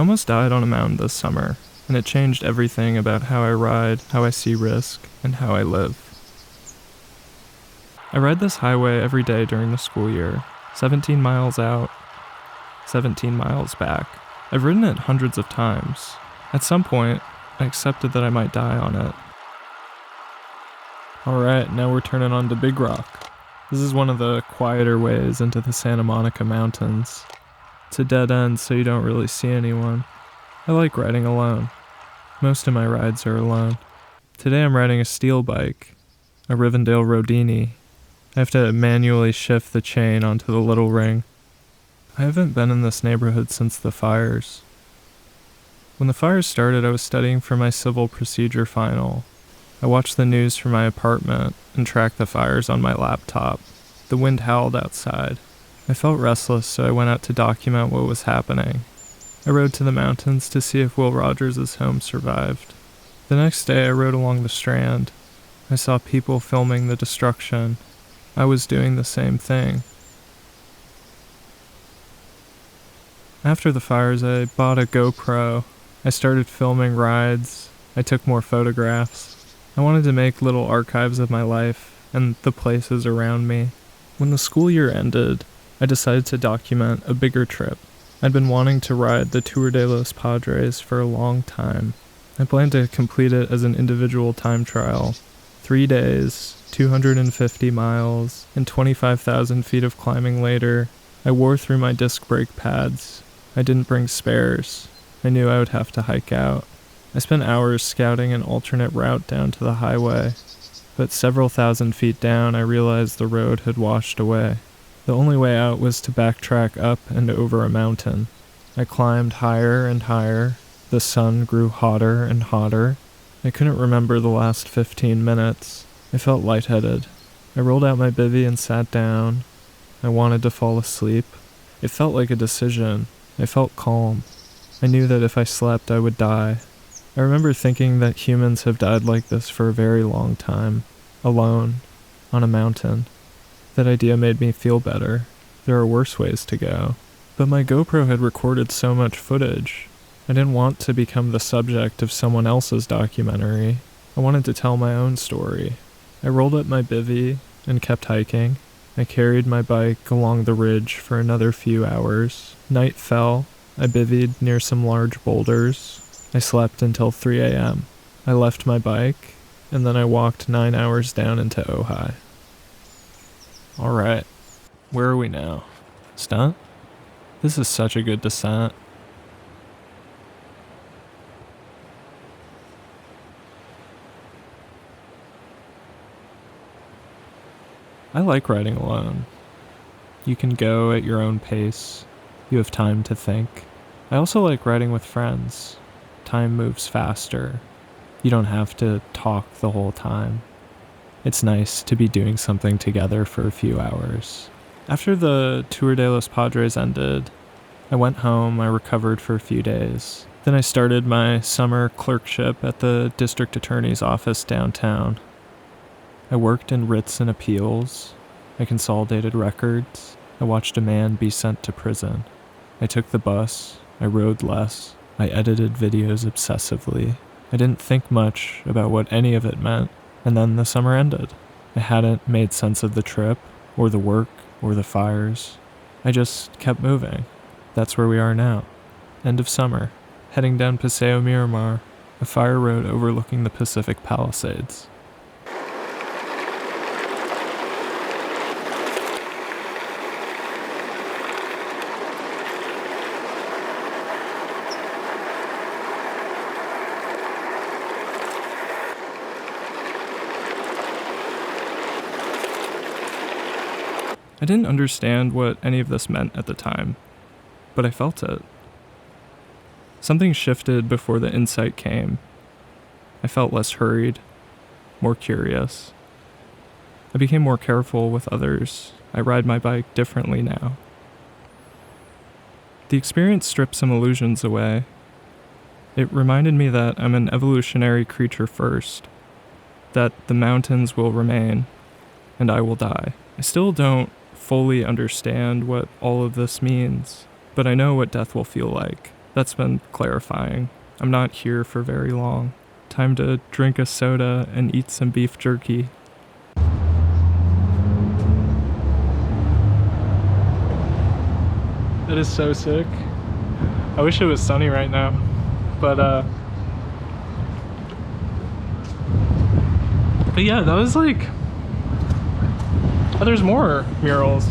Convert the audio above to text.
I almost died on a mountain this summer, and it changed everything about how I ride, how I see risk, and how I live. I ride this highway every day during the school year, 17 miles out, 17 miles back. I've ridden it hundreds of times. At some point, I accepted that I might die on it. Alright, now we're turning on to Big Rock. This is one of the quieter ways into the Santa Monica Mountains. It's a dead end, so you don't really see anyone. I like riding alone. Most of my rides are alone. Today I'm riding a steel bike, a Rivendell Rodini. I have to manually shift the chain onto the little ring. I haven't been in this neighborhood since the fires. When the fires started, I was studying for my civil procedure final. I watched the news from my apartment and tracked the fires on my laptop. The wind howled outside. I felt restless, so I went out to document what was happening. I rode to the mountains to see if Will Rogers' home survived. The next day, I rode along the Strand. I saw people filming the destruction. I was doing the same thing. After the fires, I bought a GoPro. I started filming rides. I took more photographs. I wanted to make little archives of my life and the places around me. When the school year ended, I decided to document a bigger trip. I'd been wanting to ride the Tour de Los Padres for a long time. I planned to complete it as an individual time trial. 3 days, 250 miles, and 25,000 feet of climbing later, I wore through my disc brake pads. I didn't bring spares. I knew I would have to hike out. I spent hours scouting an alternate route down to the highway, but several thousand feet down I realized the road had washed away. The only way out was to backtrack up and over a mountain. I climbed higher and higher. The sun grew hotter and hotter. I couldn't remember the last 15 minutes. I felt lightheaded. I rolled out my bivvy and sat down. I wanted to fall asleep. It felt like a decision. I felt calm. I knew that if I slept, I would die. I remember thinking that humans have died like this for a very long time, alone, on a mountain. That idea made me feel better. There are worse ways to go. But my GoPro had recorded so much footage. I didn't want to become the subject of someone else's documentary. I wanted to tell my own story. I rolled up my bivvy and kept hiking. I carried my bike along the ridge for another few hours. Night fell. I bivvied near some large boulders. I slept until 3 a.m. I left my bike, and then I walked 9 hours down into Ojai. Alright, where are we now? Stunt? This is such a good descent. I like riding alone. You can go at your own pace. You have time to think. I also like riding with friends. Time moves faster. You don't have to talk the whole time. It's nice to be doing something together for a few hours. After the Tour de Los Padres ended, I went home, I recovered for a few days. Then I started my summer clerkship at the district attorney's office downtown. I worked in writs and appeals. I consolidated records. I watched a man be sent to prison. I took the bus. I rode less. I edited videos obsessively. I didn't think much about what any of it meant, and then the summer ended. I hadn't made sense of the trip, or the work, or the fires. I just kept moving. That's where we are now. End of summer. Heading down Paseo Miramar, a fire road overlooking the Pacific Palisades. I didn't understand what any of this meant at the time, but I felt it. Something shifted before the insight came. I felt less hurried, more curious. I became more careful with others. I ride my bike differently now. The experience stripped some illusions away. It reminded me that I'm an evolutionary creature first, that the mountains will remain, and I will die. I still don't fully understand what all of this means, but I know what death will feel like. That's been clarifying. I'm not here for very long. Time to drink a soda and eat some beef jerky. It is so sick. I wish it was sunny right now, but yeah, that was like, oh, there's more murals.